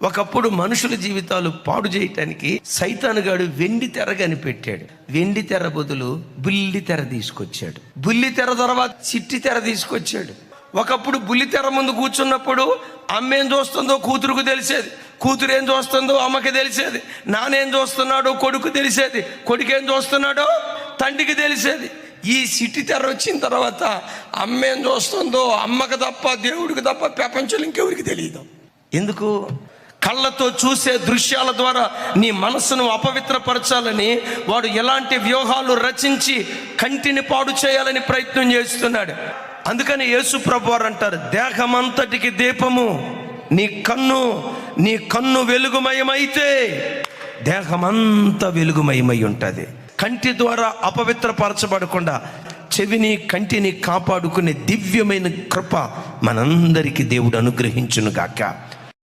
ఒకప్పుడు మనుషుల జీవితాలు పాడు చేయటానికి సైతానుగాడు వెండి తెర కనిపెట్టాడు. వెండి తెర బదులు బుల్లి తెర తీసుకొచ్చాడు. బుల్లి తెర తర్వాత చిట్టి తెర తీసుకొచ్చాడు. ఒకప్పుడు బుల్లి తెర ముందు కూర్చున్నప్పుడు అమ్మేం చూస్తుందో కూతురుకు తెలిసేది, కూతురు ఏం చూస్తుందో అమ్మకి తెలిసేది, నానేం చూస్తున్నాడో కొడుకు తెలిసేది, కొడుకేం చూస్తున్నాడో తండ్రికి తెలిసేది. ఈ సిట్టి తెర వచ్చిన తర్వాత అమ్మేం చూస్తుందో అమ్మకి తప్ప దేవుడికి తప్ప ప్రపంచంలో ఇంకెవరికి తెలియదు. ఎందుకు? కళ్ళతో చూసే దృశ్యాల ద్వారా నీ మనస్సును అపవిత్రపరచాలని వాడు ఎలాంటి వ్యూహాలు రచించి కంటిని పాడు చేయాలని ప్రయత్నం చేస్తున్నాడు. అందుకని యేసు ప్రభువారు అంటారు, దేహమంతటికి దీపము నీ కన్ను వెలుగుమయమైతే దేహమంతా వెలుగుమయమై ఉంటుంది. కంటి ద్వారా అపవిత్రపరచబడకుండా చెవిని కంటిని కాపాడుకునే దివ్యమైన కృప మనందరికీ దేవుడు అనుగ్రహించును గాక.